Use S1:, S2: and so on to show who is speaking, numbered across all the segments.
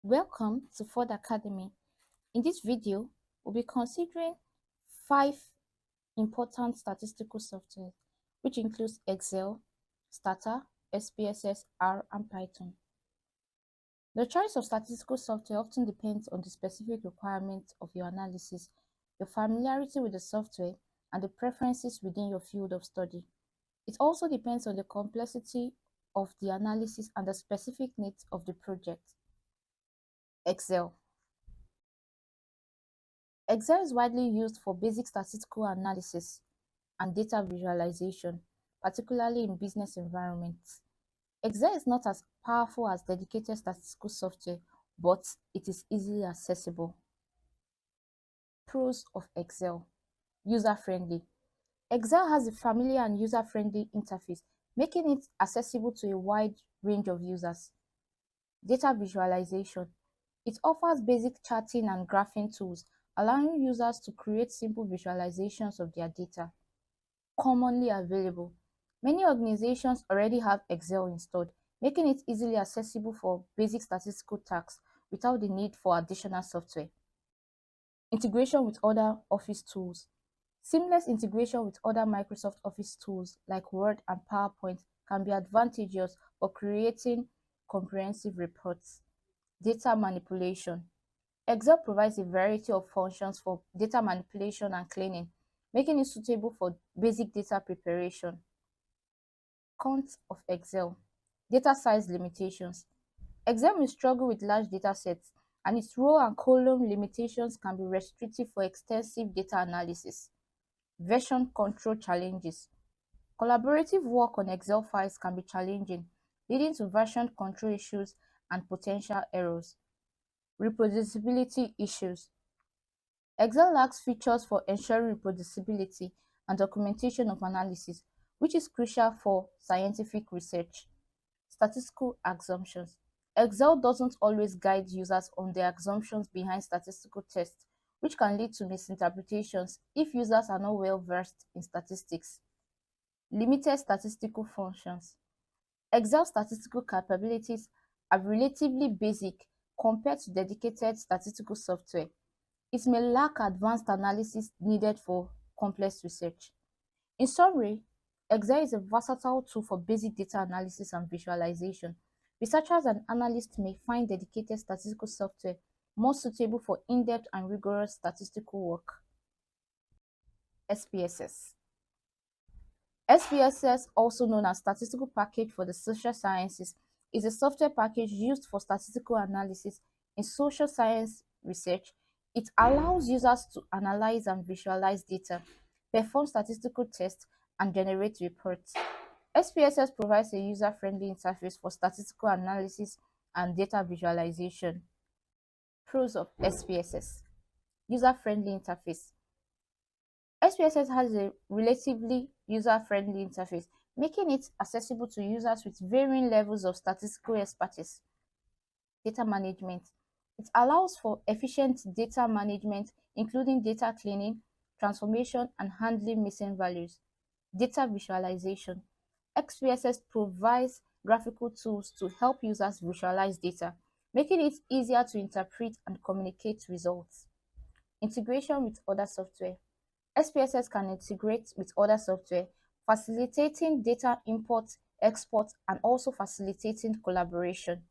S1: Welcome to Ford Academy. In this video, we'll be considering 5 important statistical software, which includes Excel, Stata, SPSS, R, and Python. The choice of statistical software often depends on the specific requirements of your analysis, your familiarity with the software, and the preferences within your field of study. It also depends on the complexity of the analysis and the specific needs of the project. Excel. Excel is widely used for basic statistical analysis and data visualization, particularly in business environments. Excel is not as powerful as dedicated statistical software, but it is easily accessible. Pros of Excel. User-friendly. Excel has a familiar and user-friendly interface, making it accessible to a wide range of users. Data visualization. It offers basic charting and graphing tools, allowing users to create simple visualizations of their data. Commonly available. Many organizations already have Excel installed, making it easily accessible for basic statistical tasks without the need for additional software. Integration with other Office tools. Seamless integration with other Microsoft Office tools like Word and PowerPoint can be advantageous for creating comprehensive reports. Data manipulation. Excel provides a variety of functions for data manipulation and cleaning, making it suitable for basic data preparation. Cons of Excel. Data size limitations. Excel may struggle with large data sets, and its row and column limitations can be restrictive for extensive data analysis. Version control challenges. Collaborative work on Excel files can be challenging, leading to version control issues and potential errors. Reproducibility issues. Excel lacks features for ensuring reproducibility and documentation of analysis, which is crucial for scientific research. Statistical assumptions. Excel doesn't always guide users on the assumptions behind statistical tests, which can lead to misinterpretations if users are not well versed in statistics. Limited statistical functions. Excel statistical capabilities are relatively basic compared to dedicated statistical software. It may lack advanced analysis needed for complex research. In summary, Excel is a versatile tool for basic data analysis and visualization. Researchers and analysts may find dedicated statistical software more suitable for in-depth and rigorous statistical work. SPSS. SPSS, also known as Statistical Package for the Social Sciences, is a software package used for statistical analysis in social science research. It allows users to analyze and visualize data, perform statistical tests, and generate reports. SPSS provides a user-friendly interface for statistical analysis and data visualization. Pros of SPSS. User-friendly interface. SPSS has a relatively user-friendly interface, making it accessible to users with varying levels of statistical expertise. Data management. It allows for efficient data management, including data cleaning, transformation, and handling missing values. Data visualization. SPSS provides graphical tools to help users visualize data, making it easier to interpret and communicate results. Integration with other software. SPSS can integrate with other software, facilitating data import, export, and also facilitating collaboration.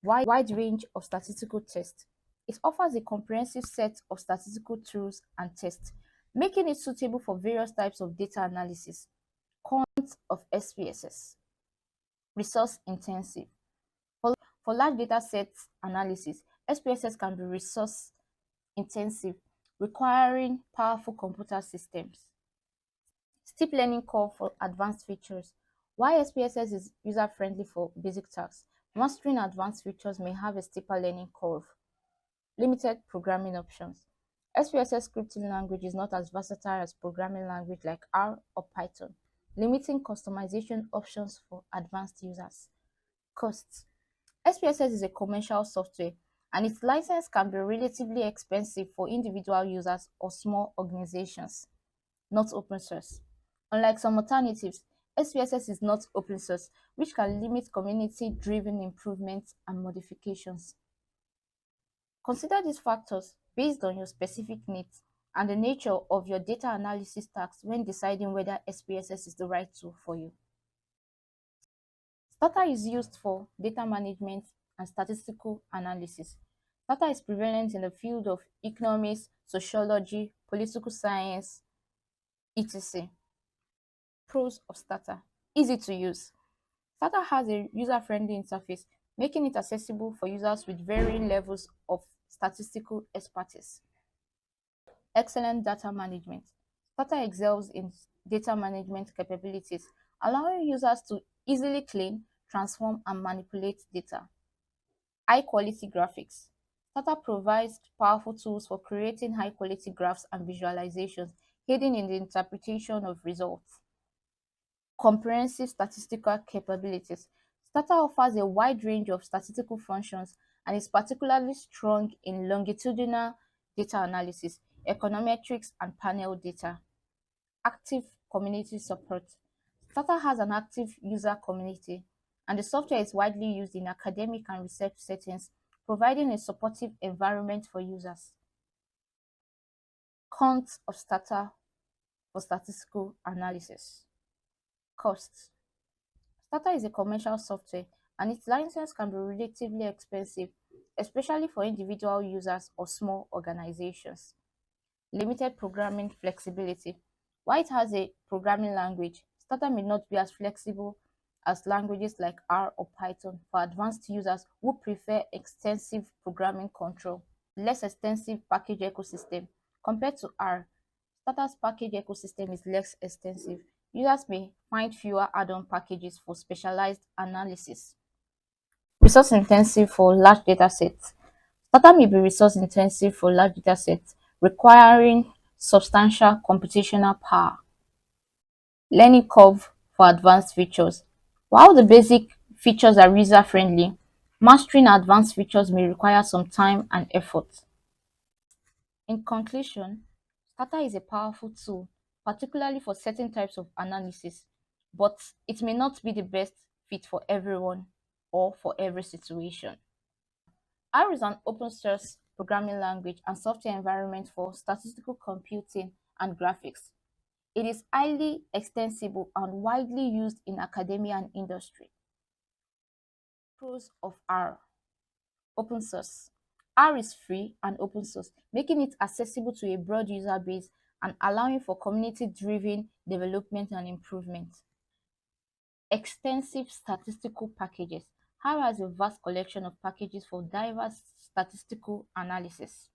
S1: Wide range of statistical tests. It offers a comprehensive set of statistical tools and tests, making it suitable for various types of data analysis. Cons of SPSS. Resource intensive. For large data sets analysis, SPSS can be resource intensive, requiring powerful computer systems. Steep learning curve for advanced features. While SPSS is user-friendly for basic tasks, mastering advanced features may have a steeper learning curve. Limited programming options. SPSS scripting language is not as versatile as programming language like R or Python, limiting customization options for advanced users. Costs. SPSS is a commercial software, and its license can be relatively expensive for individual users or small organizations. Not open source. Unlike some alternatives, SPSS is not open source, which can limit community-driven improvements and modifications. Consider these factors based on your specific needs and the nature of your data analysis tasks when deciding whether SPSS is the right tool for you. Stata is used for data management and statistical analysis. Stata is prevalent in the field of economics, sociology, political science, etc. Pros of Stata: easy to use. Stata has a user-friendly interface, making it accessible for users with varying levels of statistical expertise. Excellent data management. Stata excels in data management capabilities, allowing users to easily clean, transform, and manipulate data. High-quality graphics. Stata provides powerful tools for creating high-quality graphs and visualizations, aiding in the interpretation of results. Comprehensive statistical capabilities. Stata offers a wide range of statistical functions and is particularly strong in longitudinal data analysis, econometrics, and panel data. Active community support. Stata has an active user community, and the software is widely used in academic and research settings, providing a supportive environment for users. Cons of Stata for statistical analysis. Costs. Stata is a commercial software, and its license can be relatively expensive, especially for individual users or small organizations. Limited programming flexibility. While it has a programming language, Stata may not be as flexible as languages like R or Python for advanced users who prefer extensive programming control. Less extensive package ecosystem. Compared to R, Stata's package ecosystem is less extensive. Users may find fewer add-on packages for specialized analysis. Resource intensive for large data sets. Stata may be resource intensive for large data sets, requiring substantial computational power. Learning curve for advanced features. While the basic features are user-friendly, mastering advanced features may require some time and effort. In conclusion, Stata is a powerful tool, particularly for certain types of analysis, but it may not be the best fit for everyone or for every situation. R is an open source programming language and software environment for statistical computing and graphics. It is highly extensible and widely used in academia and industry. Pros of R. Open source. R is free and open source, making it accessible to a broad user base and allowing for community-driven development and improvement. Extensive statistical packages. R has a vast collection of packages for diverse statistical analysis.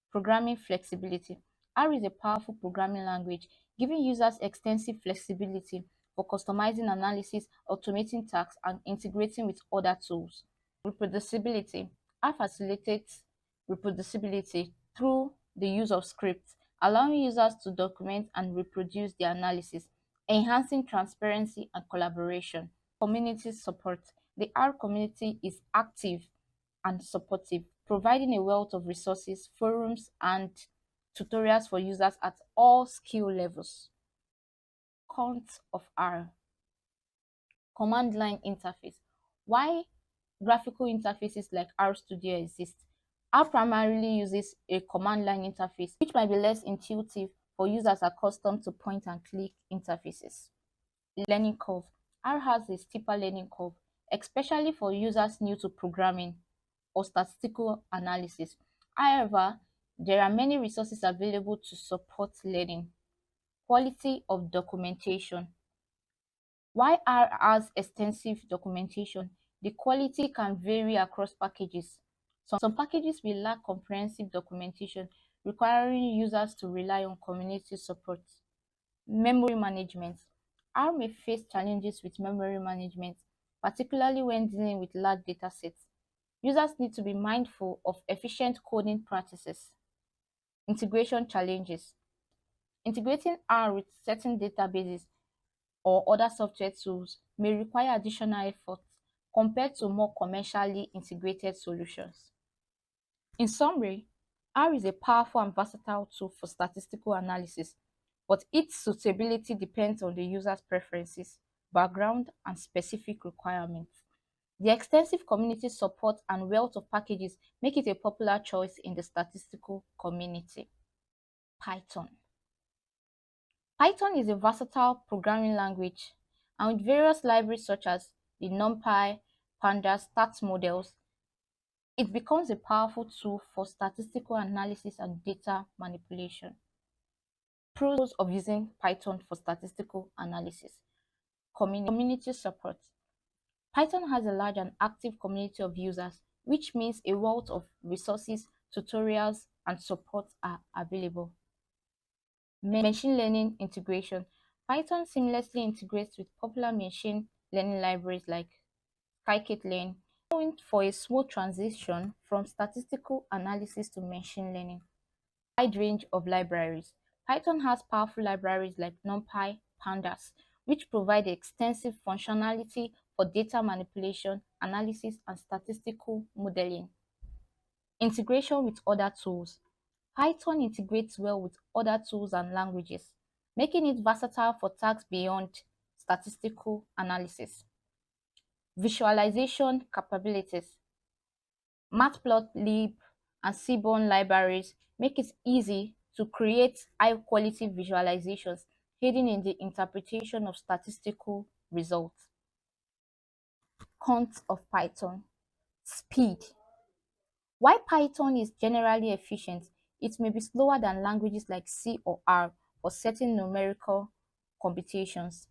S1: Programming flexibility. R is a powerful programming language, giving users extensive flexibility for customizing analysis, automating tasks, and integrating with other tools. Reproducibility. R facilitates reproducibility through the use of scripts, allowing users to document and reproduce their analysis, enhancing transparency and collaboration. Community support. The R community is active and supportive, providing a wealth of resources, forums, and tutorials for users at all skill levels. Cons of R. Command line interface. Why graphical interfaces like RStudio exist? R primarily uses a command line interface, which might be less intuitive for users accustomed to point and click interfaces. Learning curve. R has a steeper learning curve, especially for users new to programming or statistical analysis. However, there are many resources available to support learning. Quality of documentation. While R has extensive documentation, the quality can vary across packages. Some packages will lack comprehensive documentation, requiring users to rely on community support. Memory management. R may face challenges with memory management, particularly when dealing with large data sets. Users need to be mindful of efficient coding practices. Integration challenges. Integrating R with certain databases or other software tools may require additional effort compared to more commercially integrated solutions. In summary, R is a powerful and versatile tool for statistical analysis, but its suitability depends on the user's preferences, background, and specific requirements. The extensive community support and wealth of packages make it a popular choice in the statistical community. Python. Python is a versatile programming language, and with various libraries such as the NumPy, Pandas, stats models, it becomes a powerful tool for statistical analysis and data manipulation. Pros of using Python for statistical analysis. Community support. Python has a large and active community of users, which means a wealth of resources, tutorials, and support are available. Machine learning integration. Python seamlessly integrates with popular machine learning libraries like scikit-learn, allowing for a smooth transition from statistical analysis to machine learning. Wide range of libraries. Python has powerful libraries like NumPy, Pandas, which provide extensive functionality for data manipulation, analysis, and statistical modeling. Integration with other tools. Python integrates well with other tools and languages, making it versatile for tasks beyond statistical analysis. Visualization capabilities. Matplotlib and Seaborn libraries make it easy to create high-quality visualizations, aiding in the interpretation of statistical results. Cons of Python. Speed. While Python is generally efficient, it may be slower than languages like C or R for certain numerical computations.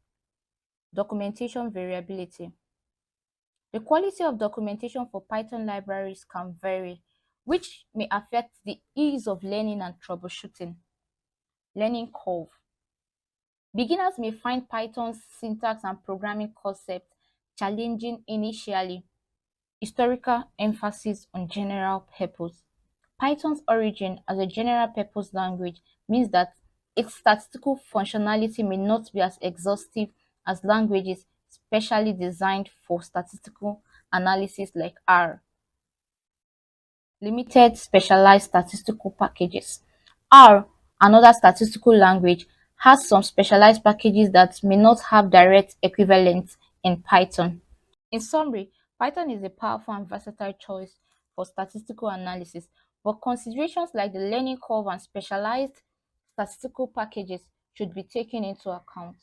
S1: Documentation variability. The quality of documentation for Python libraries can vary, which may affect the ease of learning and troubleshooting. Learning curve. Beginners may find Python's syntax and programming concepts challenging initially. Historical emphasis on general purpose. Python's origin as a general purpose language means that its statistical functionality may not be as exhaustive as languages specially designed for statistical analysis like R. Limited specialized statistical packages. R, another statistical language, has some specialized packages that may not have direct equivalents in Python. In summary, Python is a powerful and versatile choice for statistical analysis, but considerations like the learning curve and specialized statistical packages should be taken into account.